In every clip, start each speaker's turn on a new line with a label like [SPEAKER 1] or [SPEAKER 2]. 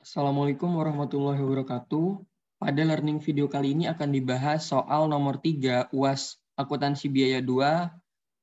[SPEAKER 1] Assalamualaikum warahmatullahi wabarakatuh. Pada learning video kali ini akan dibahas soal nomor 3 UAS Akuntansi Biaya 2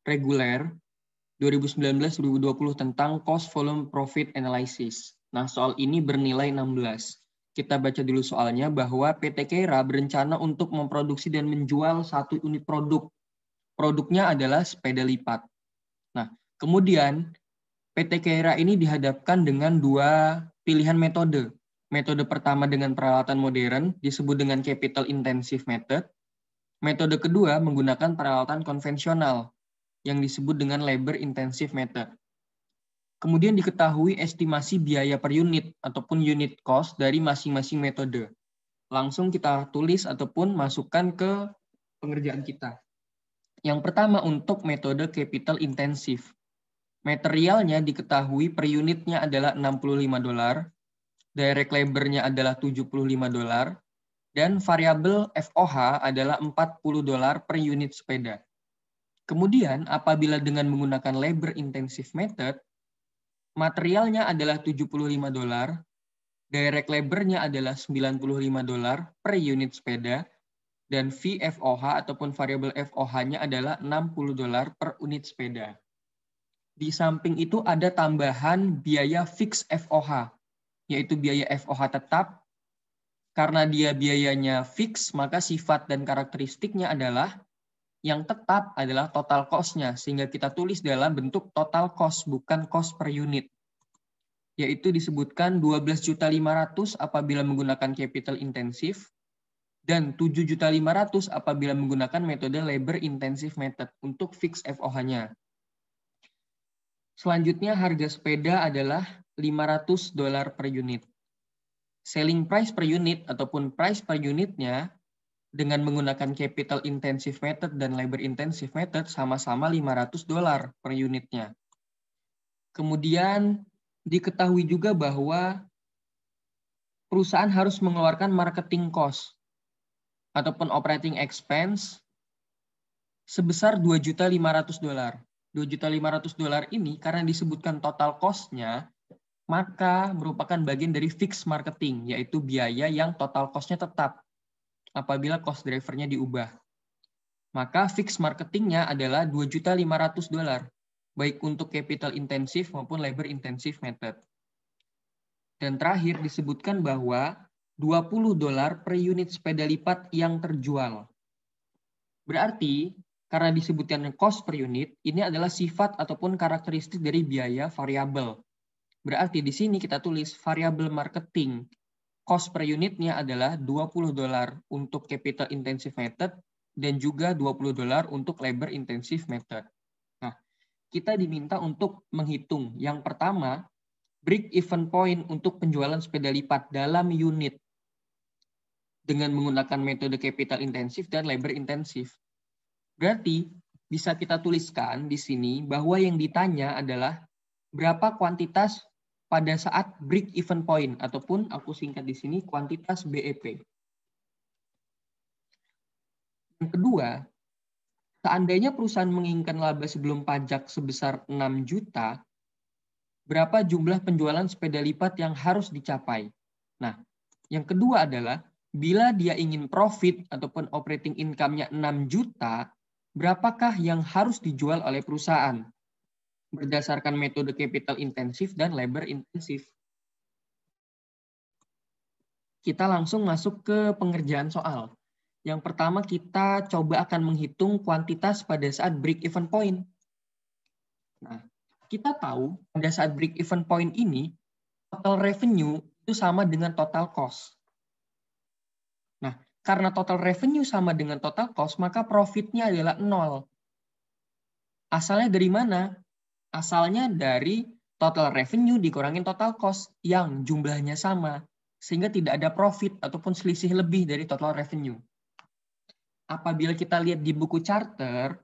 [SPEAKER 1] reguler 2019-2020 tentang Cost Volume Profit Analysis. Nah, soal ini bernilai 16. Kita baca dulu soalnya bahwa PT Keira berencana untuk memproduksi dan menjual 1 unit produk. Produknya adalah sepeda lipat. Nah, kemudian PT Keira ini dihadapkan dengan dua pilihan metode. Metode pertama dengan peralatan modern disebut dengan capital intensive method. Metode kedua menggunakan peralatan konvensional yang disebut dengan labor intensive method. Kemudian diketahui estimasi biaya per unit ataupun unit cost dari masing-masing metode. Langsung kita tulis ataupun masukkan ke pengerjaan kita. Yang pertama untuk metode capital intensive. Materialnya diketahui per unitnya adalah $65, direct labor-nya adalah $75, dan variabel FOH adalah $40 per unit sepeda. Kemudian, apabila dengan menggunakan labor intensive method, materialnya adalah $75, direct labor-nya adalah $95 per unit sepeda, dan VFOH ataupun variabel FOH-nya adalah $60 per unit sepeda. Di samping itu ada tambahan biaya fix FOH, yaitu biaya FOH tetap. Karena dia biayanya fix, maka sifat dan karakteristiknya adalah yang tetap adalah total cost-nya, sehingga kita tulis dalam bentuk total cost, bukan cost per unit. Yaitu disebutkan 12.500.000 apabila menggunakan capital intensif, dan 7.500.000 apabila menggunakan metode labor intensive method untuk fix FOH-nya. Selanjutnya harga sepeda adalah $500 per unit. Selling price per unit ataupun price per unitnya dengan menggunakan capital intensive method dan labor intensive method sama-sama $500 per unitnya. Kemudian diketahui juga bahwa perusahaan harus mengeluarkan marketing cost ataupun operating expense sebesar $2.500.000. $2.500.000 ini karena disebutkan total cost-nya, maka merupakan bagian dari fixed marketing, yaitu biaya yang total cost-nya tetap apabila cost driver-nya diubah. Maka fixed marketing-nya adalah $2.500.000, baik untuk capital intensive maupun labor intensive method. Dan terakhir disebutkan bahwa $20 per unit sepeda lipat yang terjual. Berarti karena disebutkan cost per unit, ini adalah sifat ataupun karakteristik dari biaya variabel. Berarti di sini kita tulis variabel marketing. Cost per unitnya adalah $20 untuk capital intensive method dan juga $20 untuk labor intensive method. Nah, kita diminta untuk menghitung. Yang pertama, break even point untuk penjualan sepeda lipat dalam unit dengan menggunakan metode capital intensive dan labor intensive. Berarti bisa kita tuliskan di sini bahwa yang ditanya adalah berapa kuantitas pada saat break even point ataupun aku singkat di sini kuantitas BEP. Yang kedua, seandainya perusahaan menginginkan laba sebelum pajak sebesar 6 juta, berapa jumlah penjualan sepeda lipat yang harus dicapai? Nah, yang kedua adalah bila dia ingin profit ataupun operating income-nya 6 juta, berapakah yang harus dijual oleh perusahaan? Berdasarkan metode capital intensif dan labor intensif. Kita langsung masuk ke pengerjaan soal. Yang pertama kita coba akan menghitung kuantitas pada saat break even point. Nah, kita tahu pada saat break even point ini, total revenue itu sama dengan total cost. Nah, karena total revenue sama dengan total cost, maka profitnya adalah 0. Asalnya dari mana? Asalnya dari total revenue dikurangin total cost yang jumlahnya sama, sehingga tidak ada profit ataupun selisih lebih dari total revenue. Apabila kita lihat di buku charter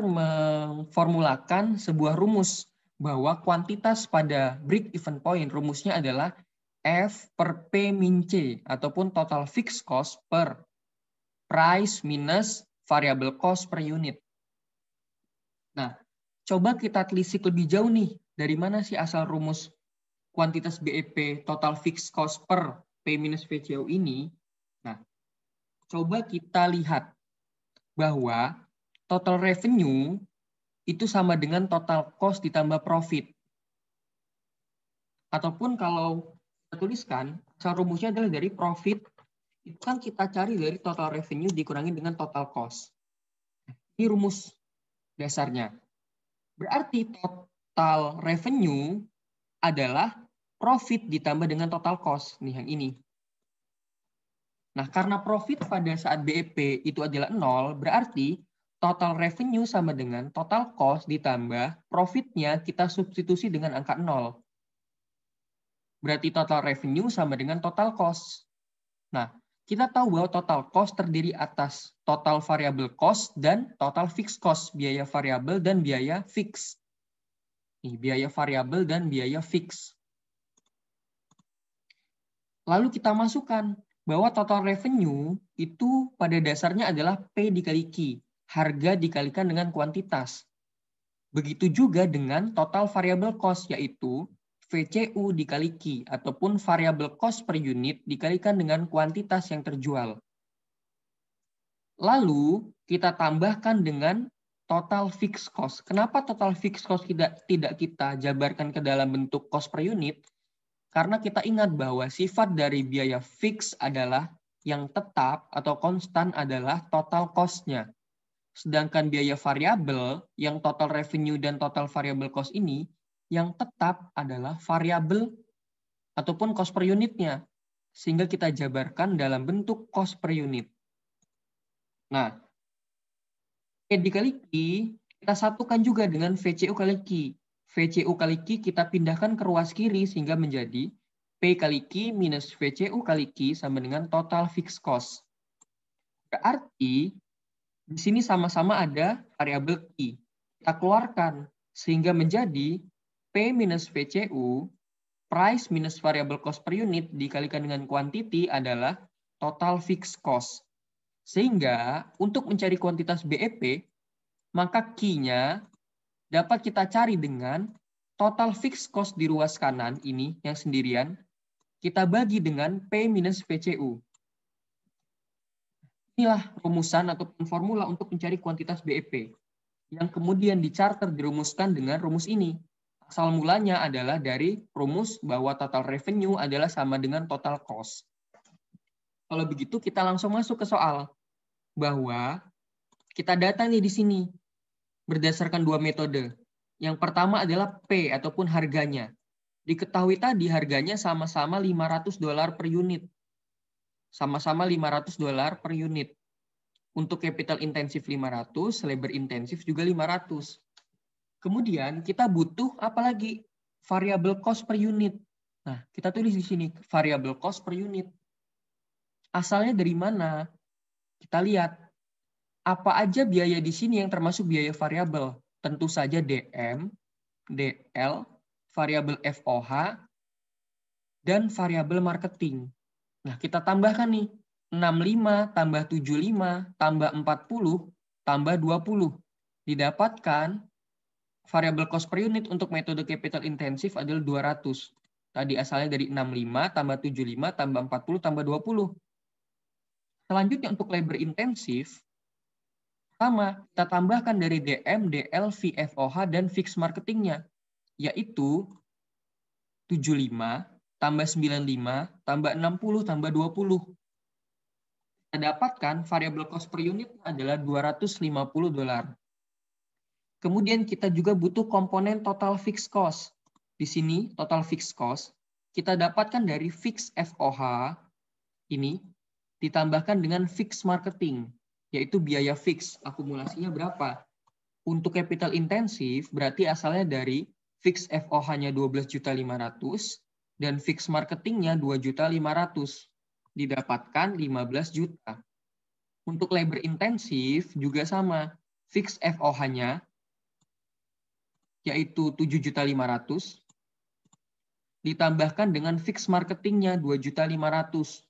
[SPEAKER 1] memformulakan sebuah rumus bahwa kuantitas pada break even point rumusnya adalah F per P min C ataupun total fixed cost per price minus variable cost per unit. Nah, coba kita telisik lebih jauh nih, dari mana sih asal rumus kuantitas BEP total fixed cost per P minus VCO ini, nah, coba kita lihat bahwa total revenue itu sama dengan total cost ditambah profit. Ataupun kalau kita tuliskan, cara rumusnya adalah dari profit, itu kan kita cari dari total revenue dikurangi dengan total cost. Ini rumus dasarnya. Berarti total revenue adalah profit ditambah dengan total cost. Nih yang ini. Nah, karena profit pada saat BEP itu adalah 0, berarti total revenue sama dengan total cost ditambah profitnya kita substitusi dengan angka 0. Berarti total revenue sama dengan total cost. Nah, kita tahu bahwa total cost terdiri atas total variable cost dan total fixed cost, biaya variabel dan biaya fix. Nih, biaya variabel dan biaya fix. Lalu kita masukkan bahwa total revenue itu pada dasarnya adalah P dikali Q, harga dikalikan dengan kuantitas. Begitu juga dengan total variable cost, yaitu VCU dikali Q, ataupun variable cost per unit dikalikan dengan kuantitas yang terjual. Lalu kita tambahkan dengan total fixed cost. Kenapa total fixed cost tidak kita jabarkan ke dalam bentuk cost per unit? Karena kita ingat bahwa sifat dari biaya fix adalah yang tetap atau konstan adalah total cost-nya. Sedangkan biaya variabel yang total revenue dan total variable cost ini yang tetap adalah variabel ataupun cost per unitnya. Sehingga kita jabarkan dalam bentuk cost per unit. Nah, P dikali Q kita satukan juga dengan VCU kali Q. VCU kali Q kita pindahkan ke ruas kiri sehingga menjadi P kali Q minus VCU kali Q sama dengan total fixed cost. Berarti di sini sama-sama ada variabel Q. Kita keluarkan sehingga menjadi P minus VCU, price minus variable cost per unit dikalikan dengan quantity adalah total fixed cost. Sehingga untuk mencari kuantitas BEP, maka Q-nya dapat kita cari dengan total fixed cost di ruas kanan ini yang sendirian, kita bagi dengan P minus VCU. Inilah rumusan ataupun formula untuk mencari kuantitas BEP, yang kemudian di-charter dirumuskan dengan rumus ini. Asal mulanya adalah dari rumus bahwa total revenue adalah sama dengan total cost. Kalau begitu kita langsung masuk ke soal, bahwa kita data nih di sini, berdasarkan dua metode. Yang pertama adalah P ataupun harganya. Diketahui tadi harganya sama-sama $500 per unit. Sama-sama $500 per unit. Untuk capital intensif 500, labor intensif juga 500. Kemudian kita butuh apa lagi? Variable cost per unit. Nah, kita tulis di sini variable cost per unit. Asalnya dari mana? Kita lihat. Apa aja biaya di sini yang termasuk biaya variabel? Tentu saja DM, DL, variabel FOH, dan variabel marketing. Nah, kita tambahkan nih. 65 tambah 75 tambah 40 tambah 20. Didapatkan variabel cost per unit untuk metode capital intensif adalah 200. Tadi asalnya dari 65 tambah 75 tambah 40 tambah 20. Selanjutnya untuk labor intensif, sama, kita tambahkan dari DM, DL, VFOH, dan fixed marketingnya, yaitu 75, tambah 95, tambah 60, tambah 20. Kita dapatkan variable cost per unit adalah $250. Kemudian kita juga butuh komponen total fixed cost. Di sini, total fixed cost, kita dapatkan dari fixed FOH, ini, ditambahkan dengan fixed marketing, yaitu biaya fix, akumulasinya berapa? Untuk capital intensif berarti asalnya dari fix FOH-nya 12.500.000 dan fix marketingnya 2.500.000. Didapatkan 15 juta. Untuk labor intensif juga sama. Fix FOH-nya yaitu 7.500.000 ditambahkan dengan fix marketingnya 2.500.000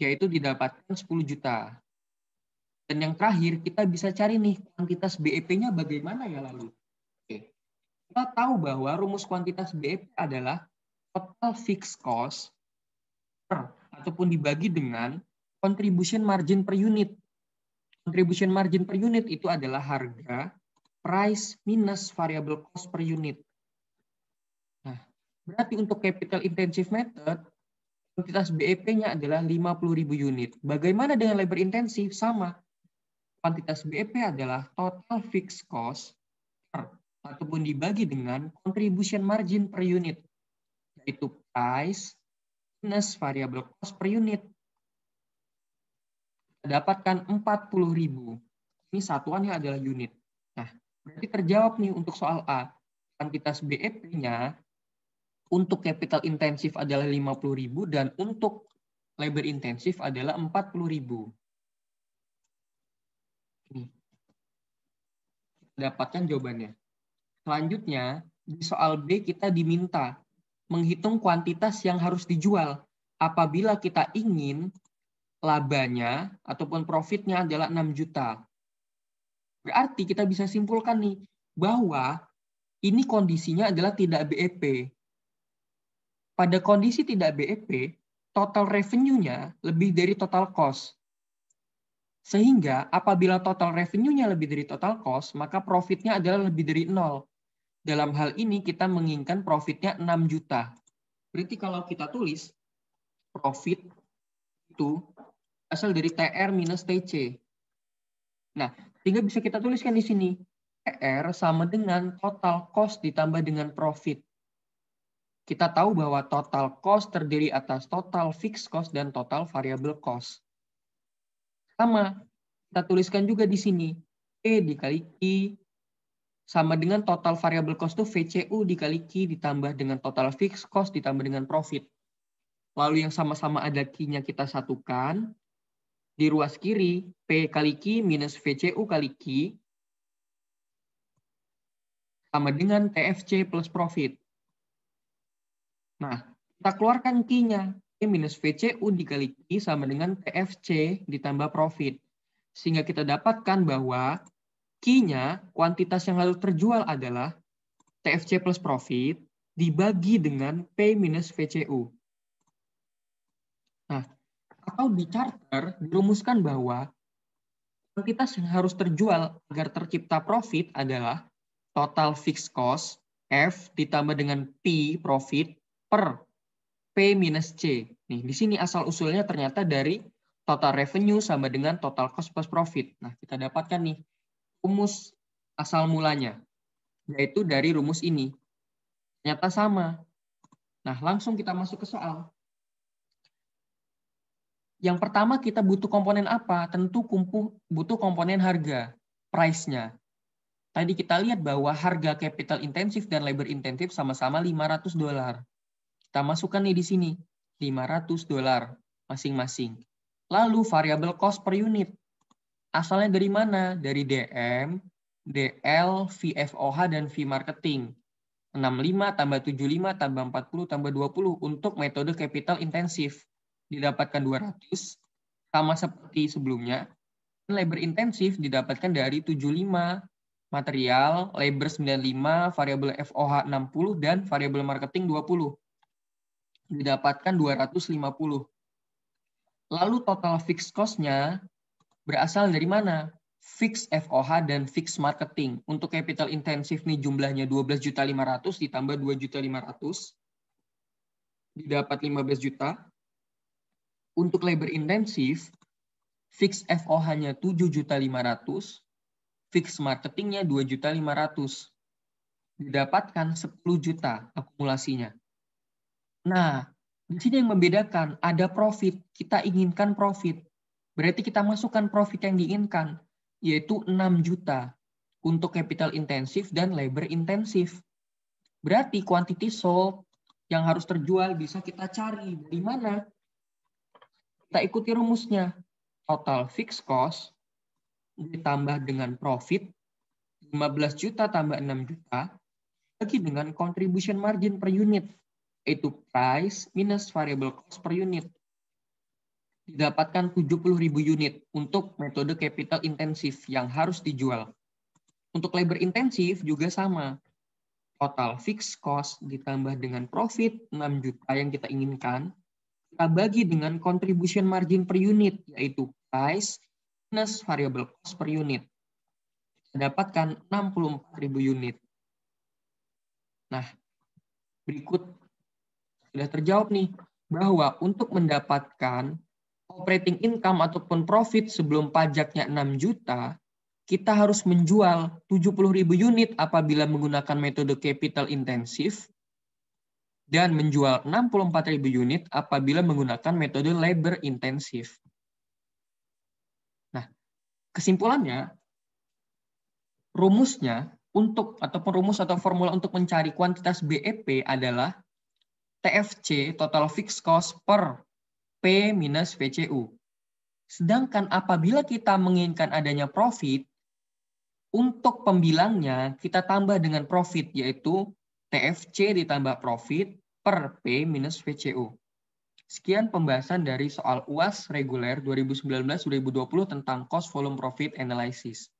[SPEAKER 1] yaitu didapatkan 10 juta. Dan yang terakhir, kita bisa cari nih kuantitas BEP-nya bagaimana ya lalu. Oke. Kita tahu bahwa rumus kuantitas BEP adalah total fixed cost ataupun dibagi dengan contribution margin per unit. Contribution margin per unit itu adalah harga price minus variable cost per unit. Nah, berarti untuk capital intensive method, kuantitas BEP-nya adalah 50.000 unit. Bagaimana dengan labor intensif? Sama. Kuantitas BEP adalah total fixed cost ataupun dibagi dengan contribution margin per unit, yaitu price minus variable cost per unit. Kita dapatkan 40.000. Ini satuannya adalah unit. Nah, berarti terjawab nih untuk soal A. Kuantitas BEP-nya untuk capital intensif adalah 50.000 dan untuk labor intensif adalah 40.000. Nih. Dapatkan jawabannya. Selanjutnya, di soal B kita diminta menghitung kuantitas yang harus dijual apabila kita ingin labanya ataupun profitnya adalah 6 juta. Berarti kita bisa simpulkan nih bahwa ini kondisinya adalah tidak BEP. Pada kondisi tidak BEP, total revenue-nya lebih dari total cost. Sehingga apabila total revenue-nya lebih dari total cost, maka profitnya adalah lebih dari 0. Dalam hal ini kita menginginkan profitnya 6 juta. Berarti kalau kita tulis profit itu asal dari TR minus TC. Nah, sehingga bisa kita tuliskan di sini. TR sama dengan total cost ditambah dengan profit. Kita tahu bahwa total cost terdiri atas total fixed cost dan total variable cost. Sama, kita tuliskan juga di sini. E dikali Q sama dengan total variable cost itu VCU dikali Q ditambah dengan total fixed cost ditambah dengan profit. Lalu yang sama-sama ada Q-nya kita satukan. Di ruas kiri, P kali Q minus VCU kali Q sama dengan TFC plus profit. Nah, kita keluarkan Q-nya. P minus VCU dikali Q sama dengan TFC ditambah profit. Sehingga kita dapatkan bahwa Q-nya, kuantitas yang lalu terjual adalah TFC plus profit dibagi dengan P minus VCU. Nah, atau di charter dirumuskan bahwa kuantitas yang harus terjual agar tercipta profit adalah total fixed cost F ditambah dengan P profit per P minus C. Nih, di sini asal-usulnya ternyata dari total revenue sama dengan total cost plus profit. Nah, kita dapatkan nih rumus asal mulanya, yaitu dari rumus ini. Ternyata sama. Nah, langsung kita masuk ke soal. Yang pertama kita butuh komponen apa? Tentu butuh komponen harga, price-nya. Tadi kita lihat bahwa harga capital intensif dan labor intensif sama-sama $500. Kita masukkan nih di sini, $500 masing-masing. Lalu variable cost per unit. Asalnya dari mana? Dari DM, DL, VFOH, dan V marketing. 65 tambah 75 tambah 40 tambah 20 untuk metode capital intensif. Didapatkan 200, sama seperti sebelumnya. Labor intensif didapatkan dari 75, material, labor 95, variabel FOH 60, dan variabel marketing 20. Didapatkan 250. Lalu total fixed cost-nya berasal dari mana? Fixed FOH dan fixed marketing. Untuk capital intensif nih jumlahnya 12.500 ditambah 2.500. Didapat 15 juta. Untuk labor intensif, fixed FOH-nya 7.500. Fixed marketingnya 2.500. Didapatkan 10 juta akumulasinya. Nah, di sini yang membedakan ada profit. Kita inginkan profit. Berarti kita masukkan profit yang diinginkan, yaitu 6 juta untuk capital intensif dan labor intensif. Berarti quantity sold yang harus terjual bisa kita cari dari mana? Kita ikuti rumusnya. Total fixed cost ditambah dengan profit 15 juta tambah 6 juta bagi dengan contribution margin per unit, yaitu price minus variable cost per unit. Didapatkan 70.000 unit untuk metode capital intensif yang harus dijual. Untuk labor intensif juga sama. total fixed cost ditambah dengan profit 6 juta yang kita inginkan, kita bagi dengan contribution margin per unit, yaitu price minus variable cost per unit. Kita dapatkan 64.000 unit. Nah, berikut sudah terjawab nih, bahwa untuk mendapatkan operating income ataupun profit sebelum pajaknya 6 juta, kita harus menjual 70.000 unit apabila menggunakan metode capital intensif dan menjual 64.000 unit apabila menggunakan metode labor intensif. Nah, kesimpulannya, rumusnya rumus atau formula untuk mencari kuantitas BEP adalah TFC, total fixed cost per P minus VCU. Sedangkan apabila kita menginginkan adanya profit, untuk pembilangnya kita tambah dengan profit, yaitu TFC ditambah profit per P minus VCU. Sekian pembahasan dari soal UAS reguler 2019-2020 tentang cost volume profit analysis.